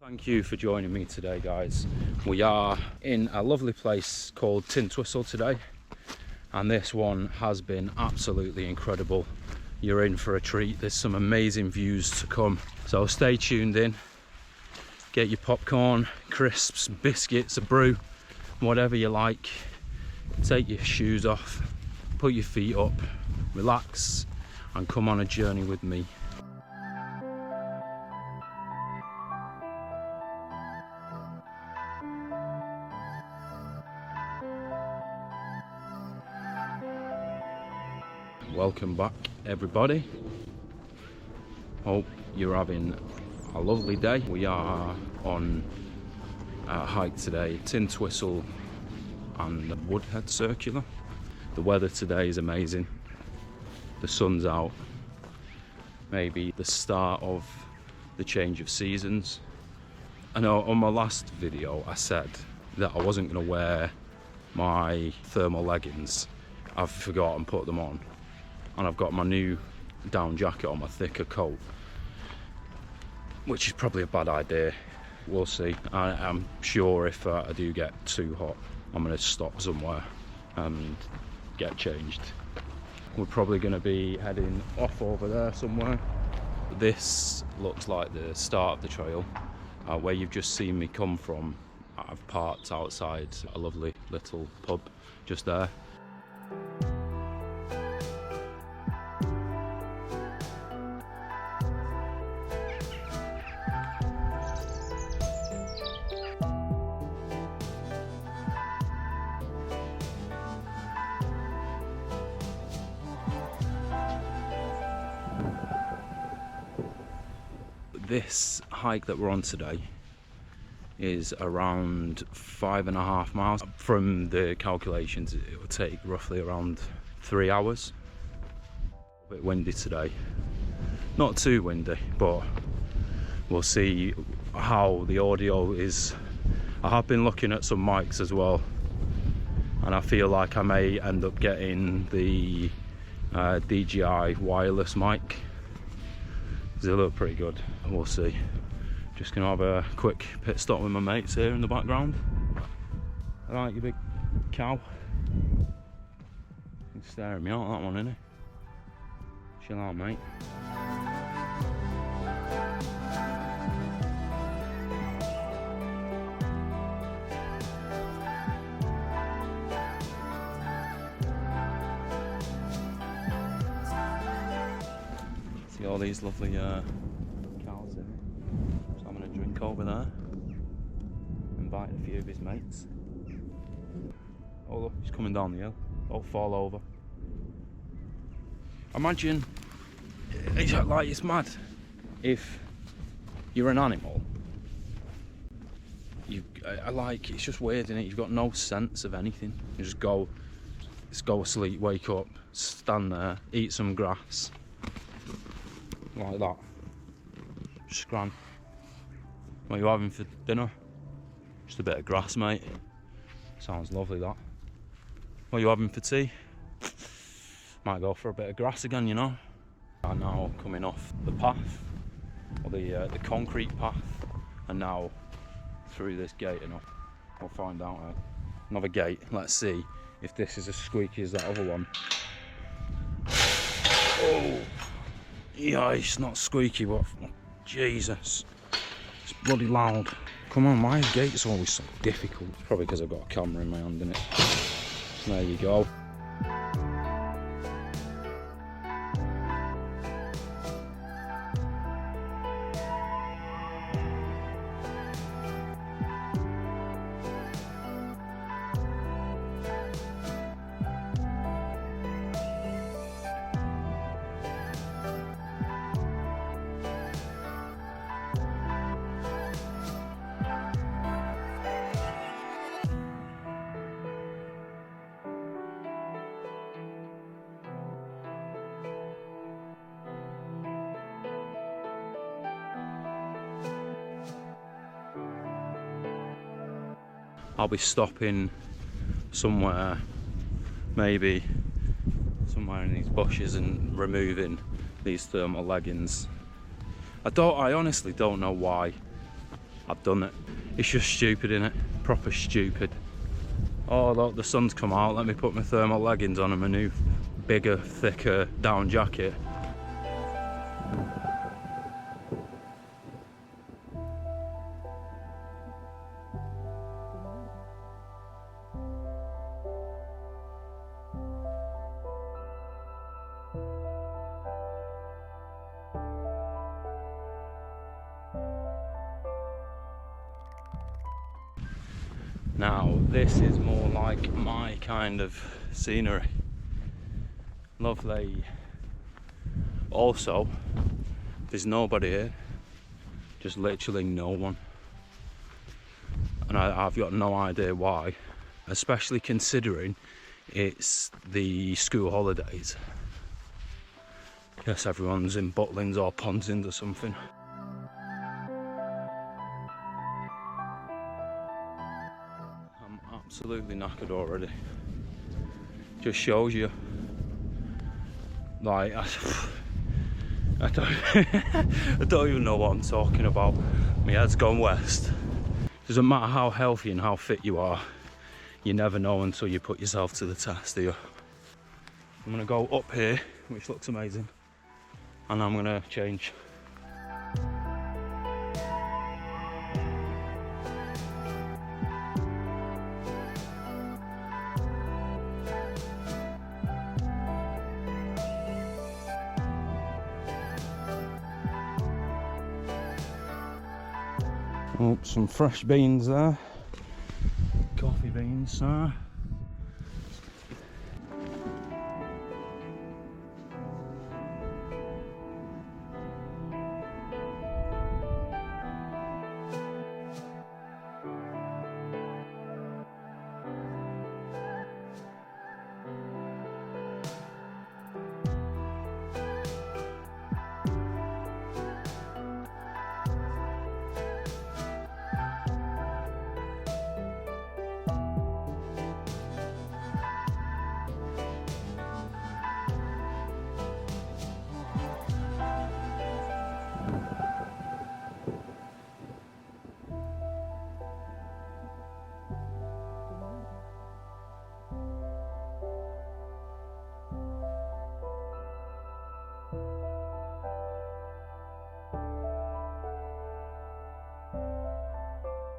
Thank you for joining me today, guys. We are in a lovely place called Tintwistle today, and this one has been absolutely incredible. You're in for a treat. There's some amazing views to come, so stay tuned in. Get your popcorn, crisps, biscuits, a brew, whatever you like. Take your shoes off, put your feet up, relax, and come on a journey with me. Welcome back, everybody. Hope you're having a lovely day. We are on a hike today, Tintwistle and Woodhead Circular. The weather today is amazing. The sun's out. Maybe the start of the change of seasons. I know on my last video I said that I wasn't going to wear my thermal leggings. I've forgotten to put them on. And I've got my new down jacket on, my thicker coat, which is probably a bad idea. We'll see. I'm sure if I do get too hot, I'm going to stop somewhere and get changed. We're probably going to be heading off over there somewhere. This looks like the start of the trail, where you've just seen me come from. I've parked outside a lovely little pub just there. This hike that we're on today is around 5.5 miles. From the calculations, it will take roughly around 3 hours. A bit windy today. Not too windy, but we'll see how the audio is. I have been looking at some mics as well, and I feel like I may end up getting the DJI Wireless mic. They look pretty good. We'll see. Just gonna have a quick pit stop with my mates here in the background. Alright, you big cow. He's staring me out, that one, isn't he? Chill out, mate. See all these lovely cows in it. So I'm going to drink over there. Invite a few of his mates. Oh look, he's coming down the hill. Don't fall over. Imagine, it's mad. If you're an animal, it's just weird, isn't it? You've got no sense of anything. You just go asleep, wake up, stand there, eat some grass. Like that. Scran. What are you having for dinner? Just a bit of grass, mate. Sounds lovely, that. What are you having for tea? Might go for a bit of grass again, you know. I'm now coming off the path, or the concrete path, and now through this gate, and I'll find out. Another gate. Let's see if this is as squeaky as that other one. Oh! Yeah, it's not squeaky, but Jesus, it's bloody loud. Come on, my gate's always so difficult. It's probably because I've got a camera in my hand, innit? There you go. I'll be stopping somewhere, maybe somewhere in these bushes, and removing these thermal leggings. I honestly don't know why I've done it. It's just stupid, innit? Proper stupid. Oh look, the sun's come out. Let me put my thermal leggings on and my new bigger, thicker down jacket. Now, this is more like my kind of scenery. Lovely. Also, there's nobody here. Just literally no one. And I've got no idea why. Especially considering it's the school holidays. Guess everyone's in Butlins or Ponsins or something. Absolutely knackered already. Just shows you, like, I don't I don't even know what I'm talking about. My head's gone west. Doesn't matter how healthy and how fit you are, you never know until you put yourself to the test, do you? I'm gonna go up here, which looks amazing, and I'm gonna change. Oh, some fresh beans there. Coffee beans there.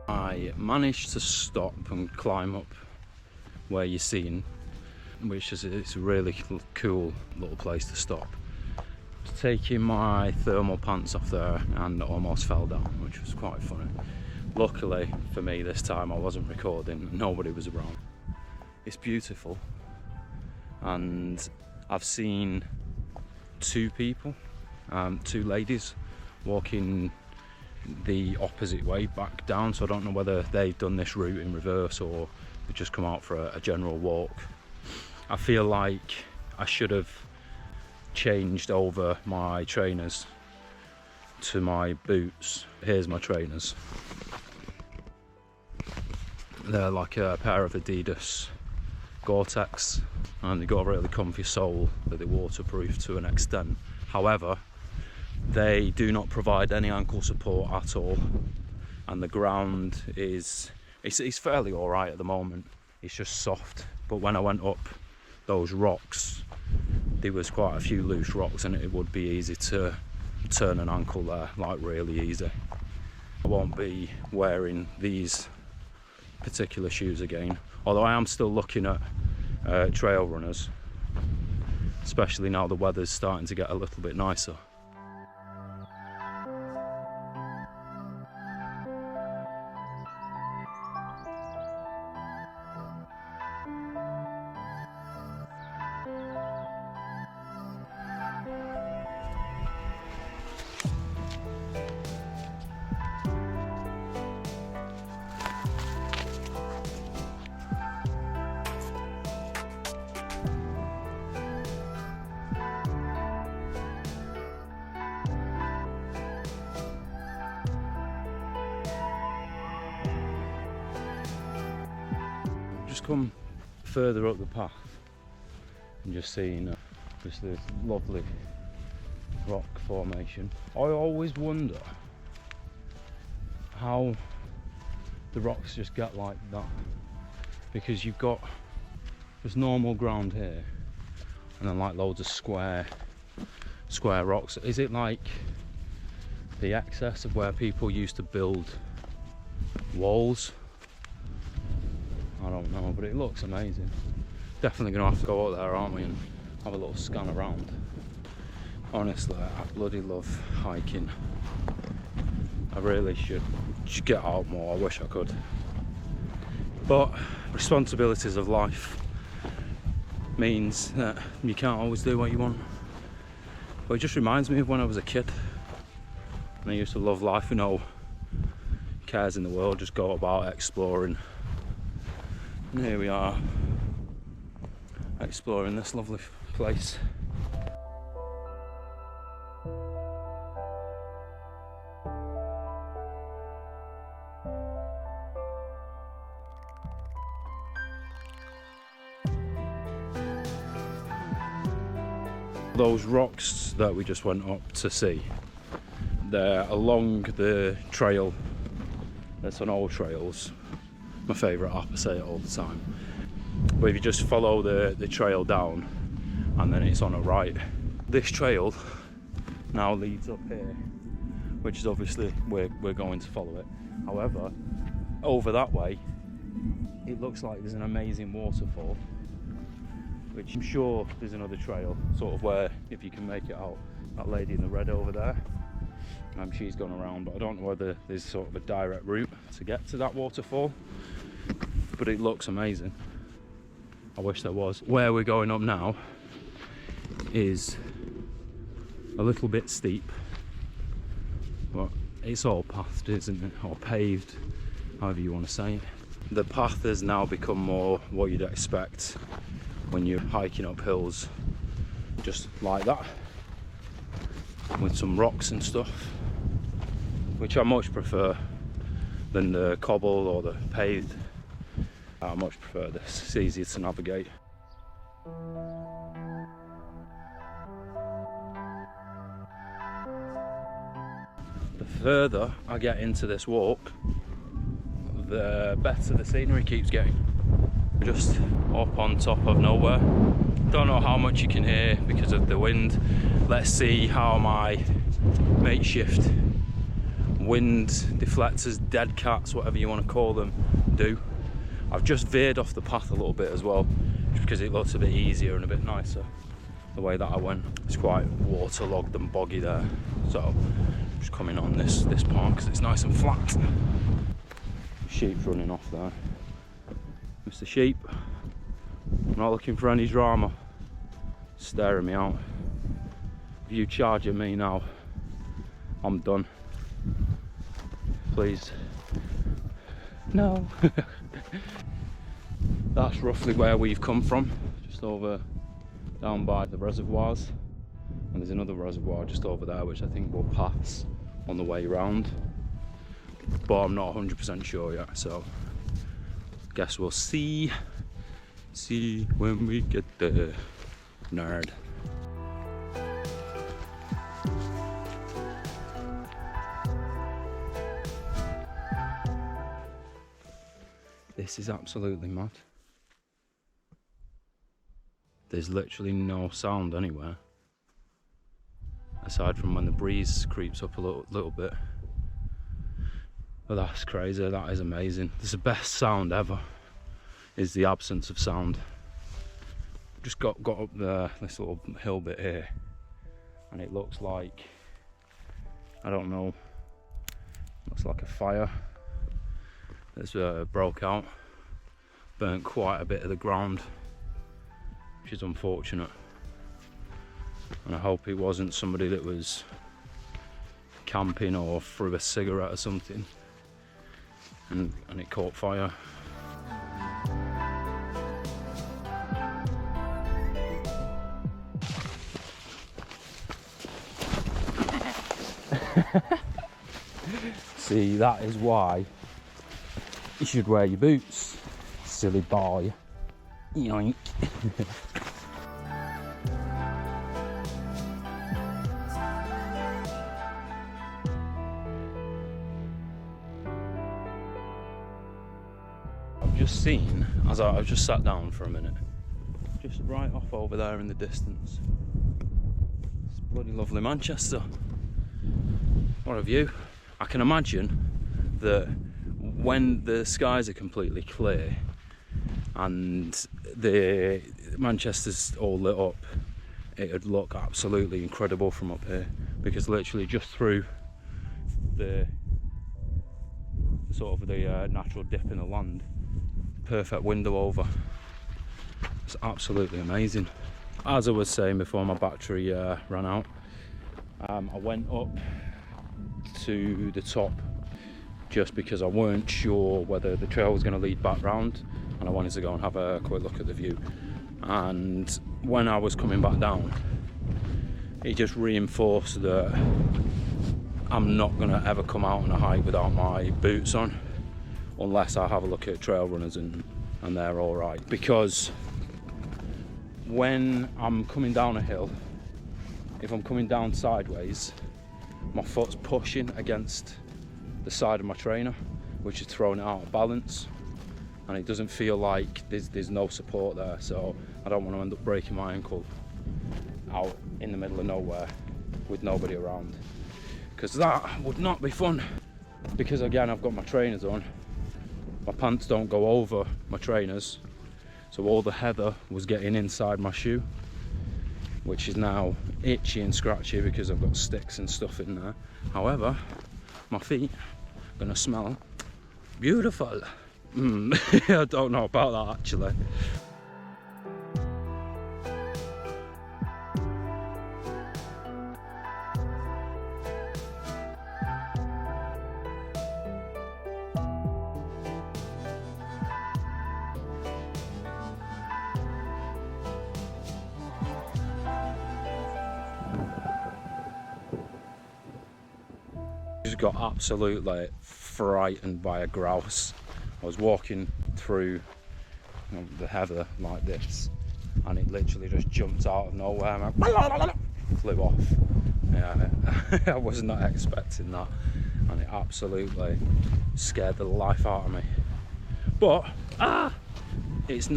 I managed to stop and climb up where you're seeing, which is it's a really cool little place to stop. Taking my thermal pants off there and almost fell down, which was quite funny. Luckily for me this time I wasn't recording, nobody was around. It's beautiful, and I've seen two people, two ladies walking the opposite way back down, so I don't know whether they've done this route in reverse or they've just come out for a general walk. I feel like I should have changed over my trainers to my boots. Here's my trainers. They're like a pair of Adidas Gore-Tex, and they've got a really comfy sole that they're waterproof to an extent. However, they do not provide any ankle support at all, and the ground is it's fairly alright at the moment. It's just soft, but when I went up those rocks there was quite a few loose rocks, and it would be easy to turn an ankle there, like really easy. I won't be wearing these particular shoes again, although I am still looking at trail runners, especially now the weather's starting to get a little bit nicer. Just come further up the path and just seeing just this lovely rock formation. I always wonder how the rocks just get like that, because you've got just normal ground here and then like loads of square rocks. Is it like the excess of where people used to build walls? I don't know, but it looks amazing. Definitely gonna have to go out there, aren't we, and have a little scan around. Honestly, I bloody love hiking. I really should get out more. I wish I could, but responsibilities of life means that you can't always do what you want. But it just reminds me of when I was a kid and I used to love life with no cares in the world, just go about exploring. And here we are, exploring this lovely place. Those rocks that we just went up to see, they're along the trail. That's on all trails. My favourite app, I say it all the time. But if you just follow the trail down and then it's on a right, this trail now leads up here, which is obviously we're going to follow it. However, over that way it looks like there's an amazing waterfall, which I'm sure there's another trail, sort of where, if you can make it out, that lady in the red over there, she's gone around, but I don't know whether there's sort of a direct route to get to that waterfall, but it looks amazing. I wish there was. Where we're going up now is a little bit steep, but it's all pathed, isn't it, or paved, however you want to say it. The path has now become more what you'd expect when you're hiking up hills, just like that, with some rocks and stuff, which I much prefer than the cobble or the paved. I much prefer this, it's easier to navigate. The further I get into this walk, the better the scenery keeps getting. We're just up on top of nowhere. Don't know how much you can hear because of the wind. Let's see how my makeshift wind deflectors, dead cats, whatever you want to call them, do. I've just veered off the path a little bit as well, just because it looks a bit easier and a bit nicer the way that I went. It's quite waterlogged and boggy there, so I'm just coming on this part because it's nice and flat. Sheep's running off there. Mr. Sheep, I'm not looking for any drama. Staring me out. If you charge at me now, I'm done. Please. No. That's roughly where we've come from, just over down by the reservoirs. And there's another reservoir just over there, which I think we'll pass on the way round. But I'm not 100% sure yet, so guess we'll see when we get there. Nerd. This is absolutely mad. There's literally no sound anywhere, aside from when the breeze creeps up a little bit. But that's crazy, that is amazing. It's the best sound ever, is the absence of sound. Just got up there, this little hill bit here, and it looks like, I don't know, looks like a fire that's broke out, burnt quite a bit of the ground, which is unfortunate. And I hope it wasn't somebody that was camping or threw a cigarette or something and it caught fire. See, that is why you should wear your boots, silly boy. Yoink. just seen, as I've just sat down for a minute, just right off over there in the distance, it's bloody lovely Manchester. What a view. I can imagine that when the skies are completely clear and the Manchester's all lit up, it would look absolutely incredible from up here, because literally just through the sort of the natural dip in the land, perfect window over. It's absolutely amazing. As I was saying before my battery ran out, I went up to the top just because I weren't sure whether the trail was going to lead back round, and I wanted to go and have a quick look at the view. And when I was coming back down, it just reinforced that I'm not going to ever come out on a hike without my boots on, unless I have a look at trail runners and they're all right. Because when I'm coming down a hill, if I'm coming down sideways, my foot's pushing against the side of my trainer, which is throwing it out of balance, and it doesn't feel like there's no support there. So I don't want to end up breaking my ankle out in the middle of nowhere with nobody around, because that would not be fun. Because again, I've got my trainers on, my pants don't go over my trainers, so all the heather was getting inside my shoe, which is now itchy and scratchy because I've got sticks and stuff in there. However, my feet are gonna smell beautiful. I don't know about that actually. Just got absolutely frightened by a grouse. I was walking through the heather like this, and it literally just jumped out of nowhere and flew off. Yeah, I was not expecting that, and it absolutely scared the life out of me. But it's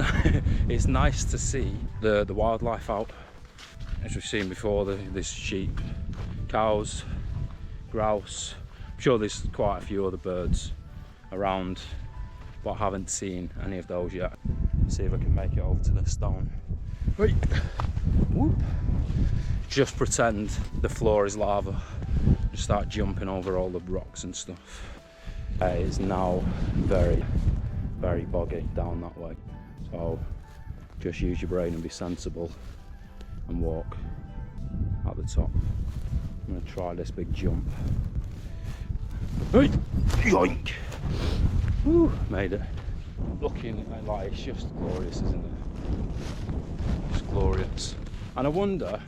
it's nice to see the wildlife out. As we've seen before, there's sheep, cows, grouse. I'm sure there's quite a few other birds around, but I haven't seen any of those yet. See if I can make it over to the stone. Right. Whoop. Just pretend the floor is lava. Just start jumping over all the rocks and stuff. It is now very, very boggy down that way. So just use your brain and be sensible and walk at the top. I'm going to try this big jump. Right. Yoink. Woo, made it. Looking like it's just glorious, isn't it? It's glorious. And I wonder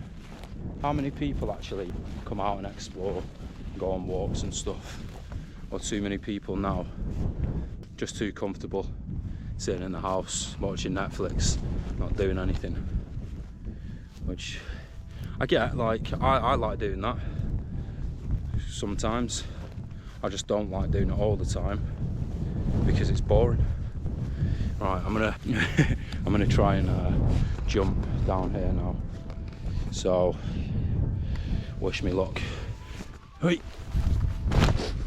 how many people actually come out and explore, go on walks and stuff, or too many people now just too comfortable sitting in the house watching Netflix, not doing anything. Which I get, like I like doing that sometimes. I just don't like doing it all the time because it's boring. Right, I'm gonna try and jump down here now. So wish me luck. Hey.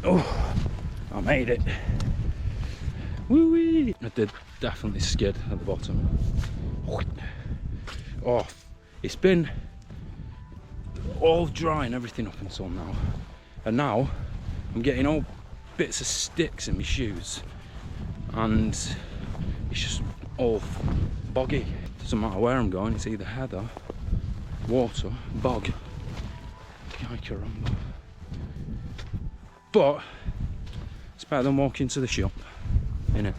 Oh, I made it. Woo-wee. I did definitely skid at the bottom. Oh, it's been all dry and everything up until now, and now I'm getting all bits of sticks in my shoes, and it's just all boggy. Doesn't matter where I'm going, it's either heather, water, bog. Ay caramba. But it's better than walking to the shop, innit?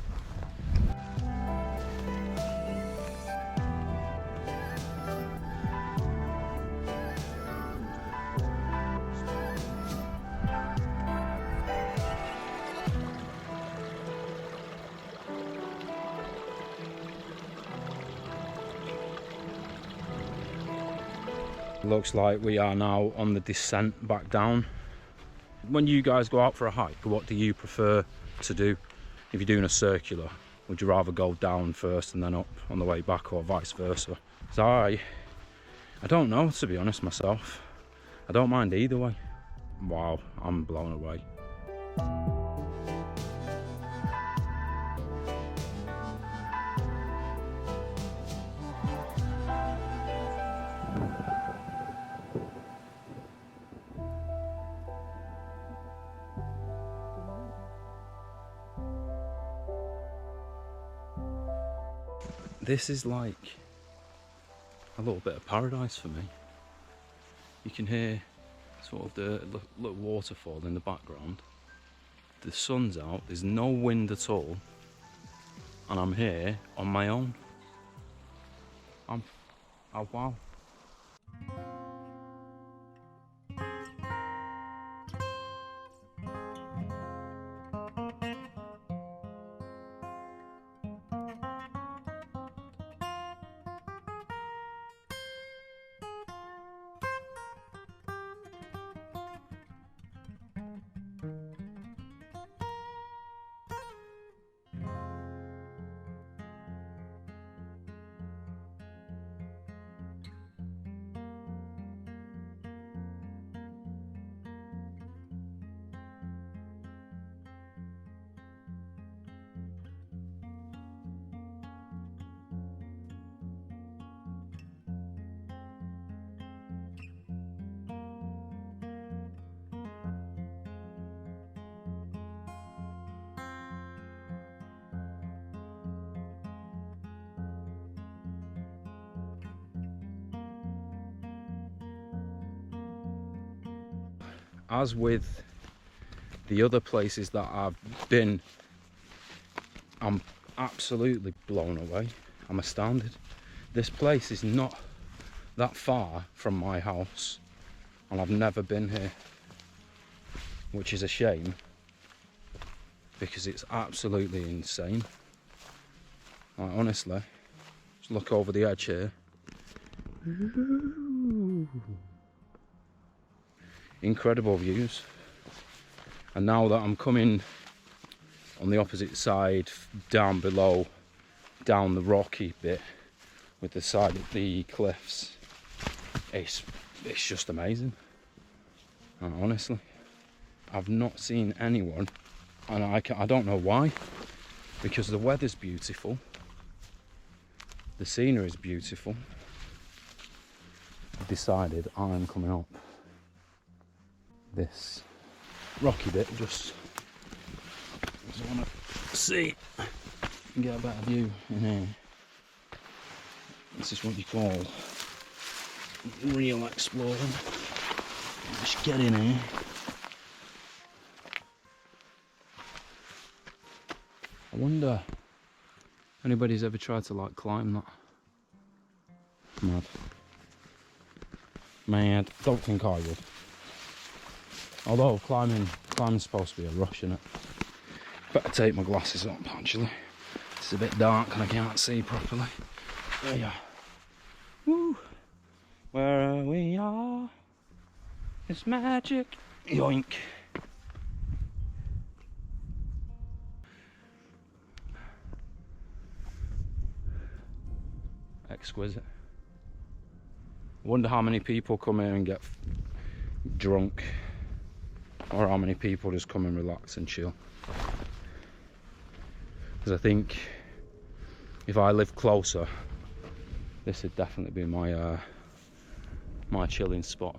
Looks like we are now on the descent back down. When you guys go out for a hike, what do you prefer to do? If you're doing a circular, Would you rather go down first and then up on the way back, or vice versa? So I don't know, to be honest myself. I don't mind either way. Wow, I'm blown away. This is like a little bit of paradise for me. You can hear sort of the little waterfall in the background. The sun's out, there's no wind at all, and I'm here on my own. Oh wow. As with the other places that I've been, I'm absolutely blown away. I'm astounded. This place is not that far from my house, and I've never been here, which is a shame because it's absolutely insane. Like, honestly, just look over the edge here. Ooh. Incredible views. And now that I'm coming on the opposite side, down below, down the rocky bit with the side of the cliffs, it's just amazing. And honestly, I've not seen anyone, and I don't know why, because the weather's beautiful, the scenery is beautiful. I've decided I'm coming up this rocky bit just because I want to see and get a better view in here. This is what you call real exploring. Just get in here. I wonder if anybody's ever tried to like climb that. Mad. Don't think I would. Although climbing's supposed to be a rush, isn't it? Better take my glasses up, actually. It's a bit dark and I can't see properly. There you are. Woo! Where we are, it's magic. Yoink. Exquisite. I wonder how many people come here and get drunk, or how many people just come and relax and chill. Because I think if I lived closer, this would definitely be my my chilling spot.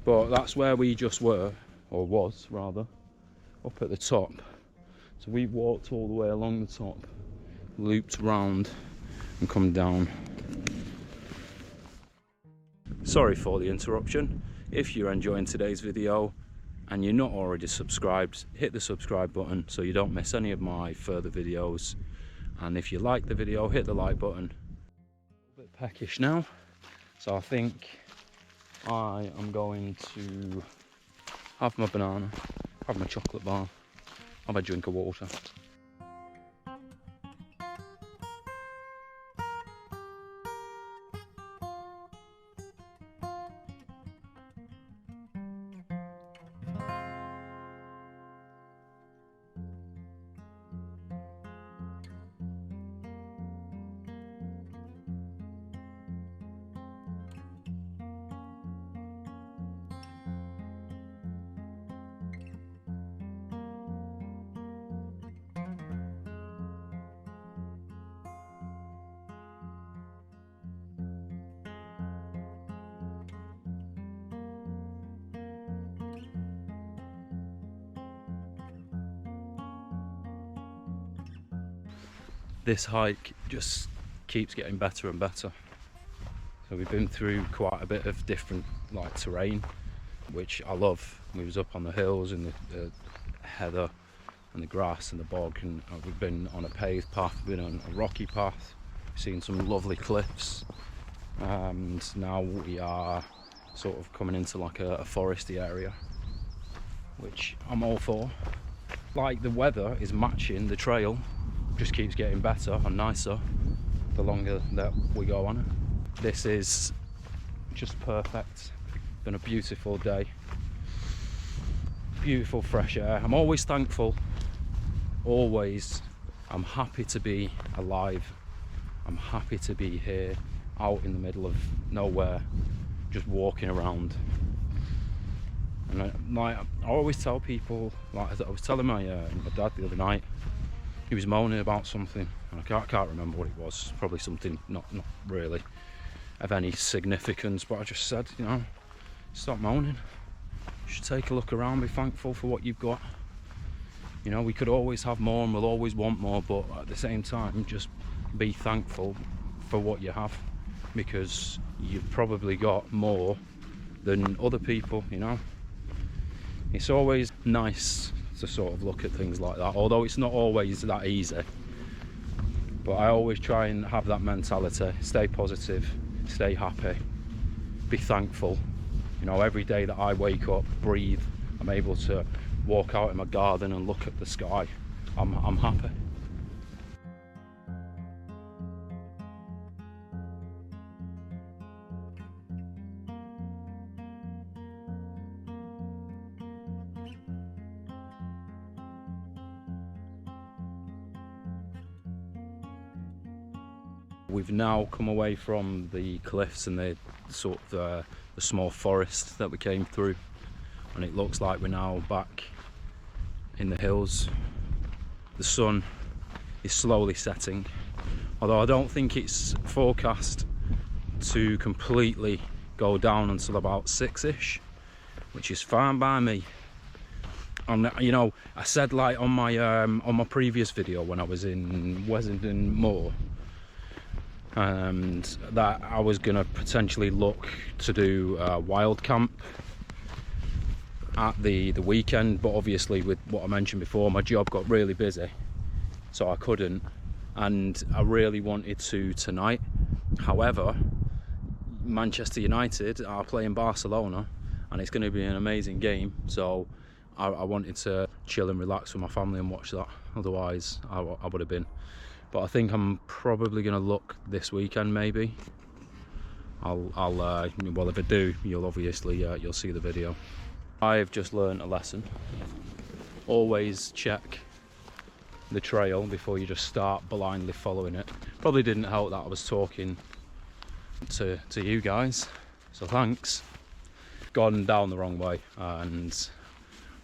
But that's where we just were, or was rather, up at the top. So we walked all the way along the top, looped round and come down. Sorry for the interruption. If you're enjoying today's video and you're not already subscribed, hit the subscribe button so you don't miss any of my further videos. And if you like the video, hit the like button. A bit peckish now, so I think I am going to have my banana, have my chocolate bar, have a drink of water. this hike just keeps getting better and better. So we've been through quite a bit of different like terrain, which I love. We was up on the hills and the heather and the grass and the bog, and we've been on a paved path, we've been on a rocky path, we've seen some lovely cliffs, and now we are sort of coming into like a foresty area, which I'm all for. Like, the weather is matching the trail, just keeps getting better and nicer the longer that we go on it. This is just perfect. Been a beautiful day, beautiful fresh air. I'm always thankful, always. I'm happy to be alive. I'm happy to be here out in the middle of nowhere, just walking around. And I always tell people, like I was telling my dad the other night, he was moaning about something, and I can't remember what it was. Probably something not really of any significance, but I just said, you know, stop moaning. You should take a look around, be thankful for what you've got. You know, we could always have more and we'll always want more, but at the same time, just be thankful for what you have, because you've probably got more than other people, you know. It's always nice to sort of look at things like that, although it's not always that easy. But I always try and have that mentality, stay positive, stay happy, be thankful. You know, every day that I wake up, breathe, I'm able to walk out in my garden and look at the sky, I'm happy. We've now come away from the cliffs and the sort of the small forest that we came through, and it looks like we're now back in the hills. The sun is slowly setting, although I don't think it's forecast to completely go down until about 6ish, which is fine by me. And you know, I said, like on my previous video when I was in Wessington Moor, and that I was gonna potentially look to do a wild camp at the weekend, but obviously with what I mentioned before, my job got really busy, so I couldn't, and I really wanted to tonight. However, Manchester United are playing Barcelona and it's going to be an amazing game, so I wanted to chill and relax with my family and watch that. Otherwise I would have been. But I think I'm probably going to look this weekend, maybe. Well, if I do, you'll obviously you'll see the video. I've just learned a lesson. Always check the trail before you just start blindly following it. Probably didn't help that I was talking to you guys, so thanks. Gone down the wrong way, and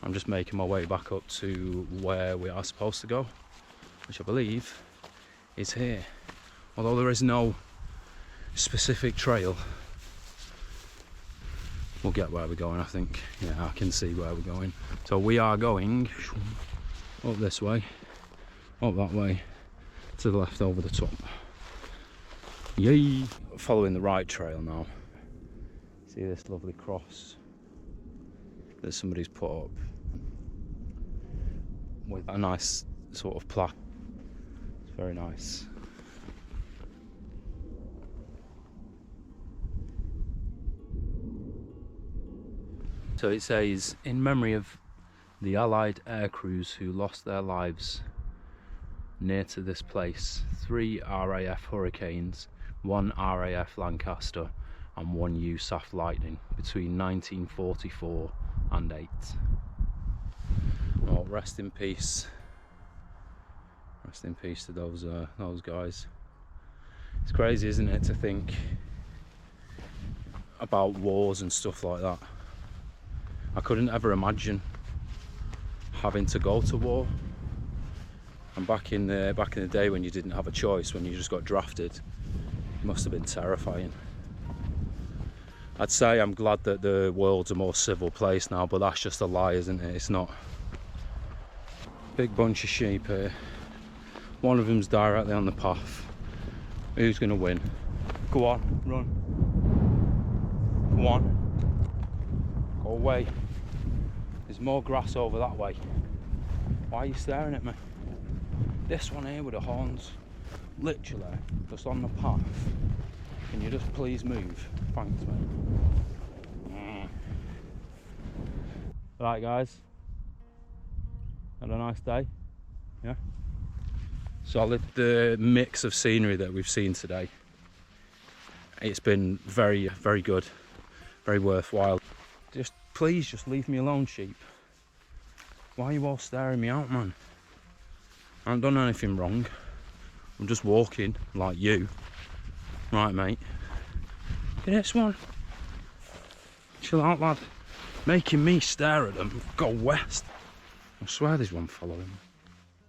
I'm just making my way back up to where we are supposed to go, which I believe is here. Although there is no specific trail, we'll get where we're going, I think. Yeah, I can see where we're going. So we are going up this way, up that way, to the left over the top. Yay! Following the right trail now. See this lovely cross that somebody's put up with a nice sort of plaque. It's very nice. So it says, in memory of the Allied air crews who lost their lives near to this place, 3 RAF Hurricanes, 1 RAF Lancaster and 1 USAF Lightning between 1944 and 8. Oh, rest in peace. Rest in peace to those guys. It's crazy, isn't it, to think about wars and stuff like that. I couldn't ever imagine having to go to war. And back in the day when you didn't have a choice, when you just got drafted, it must have been terrifying. I'd say I'm glad that the world's a more civil place now, but that's just a lie, isn't it? It's not. Big bunch of sheep here. One of them's directly on the path. Who's going to win? Go on, run. Go on. Go away. There's more grass over that way. Why are you staring at me? This one here with the horns, literally just on the path. Can you just please move? Thanks, mate. Right, guys. Had a nice day. Yeah. Solid. The mix of scenery that we've seen today, it's been very, very good, very worthwhile. Please just leave me alone, sheep. Why are you all staring me out, man? I haven't done anything wrong. I'm just walking like you. Right, mate. Look at this one. Chill out, lad. Making me stare at them. Go west. I swear there's one following me.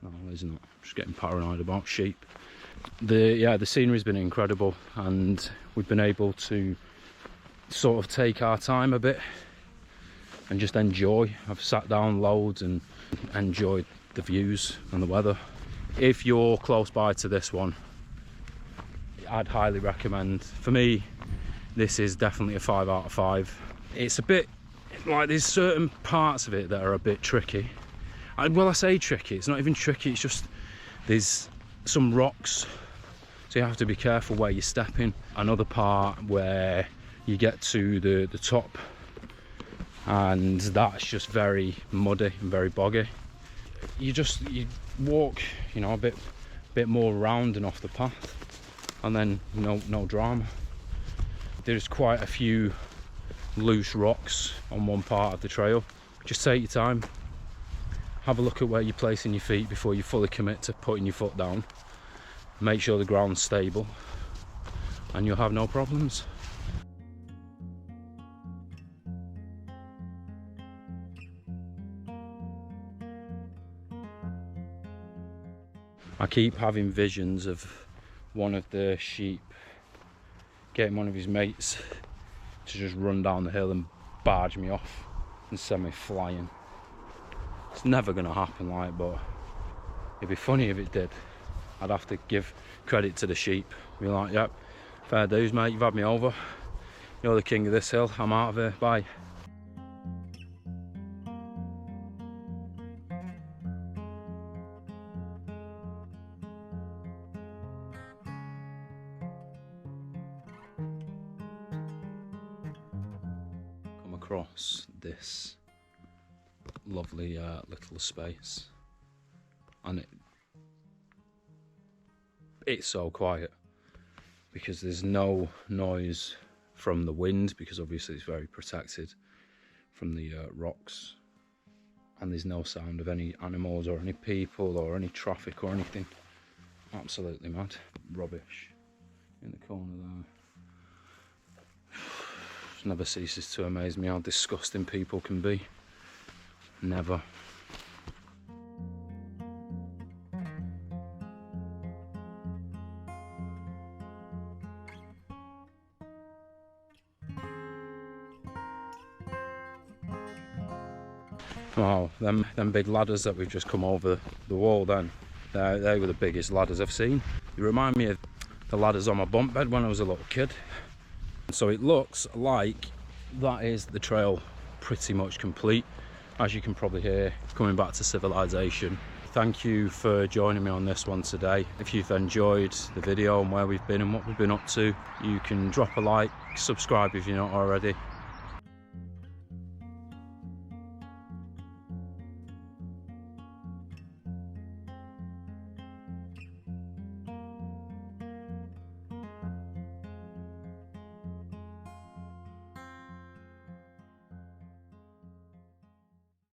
No, there's not. I'm just getting paranoid about sheep. The scenery's been incredible, and we've been able to sort of take our time a bit and just enjoy. I've sat down loads and enjoyed the views and the weather. If you're close by to this one, I'd highly recommend. For me, this is definitely a 5 out of 5. It's a bit like there's certain parts of it that are a bit tricky. Well, I say tricky, it's not even tricky, it's just there's some rocks, so you have to be careful where you're stepping. Another part where you get to the top, and that's just very muddy and very boggy. You walk, you know, a bit more round and off the path, and then no drama. There's quite a few loose rocks on one part of the trail. Just take your time, have a look at where you're placing your feet before you fully commit to putting your foot down. Make sure the ground's stable, and you'll have no problems. I keep having visions of one of the sheep getting one of his mates to just run down the hill and barge me off and send me flying. It's never going to happen, like, but it'd be funny if it did. I'd have to give credit to the sheep. Be like, yep, fair dues, mate, you've had me over. You're the king of this hill, I'm out of here, bye. Come across this lovely little space, and it's so quiet because there's no noise from the wind, because obviously it's very protected from the rocks, and there's no sound of any animals or any people or any traffic or anything. Absolutely mad. Rubbish in the corner there. Never ceases to amaze me how disgusting people can be. Never. Wow, them big ladders that we've just come over the wall then, they were the biggest ladders I've seen. They remind me of the ladders on my bunk bed when I was a little kid. So it looks like that is the trail pretty much complete, as you can probably hear, coming back to civilization. Thank you for joining me on this one today. If you've enjoyed the video and where we've been and what we've been up to, you can drop a like, subscribe if you're not already,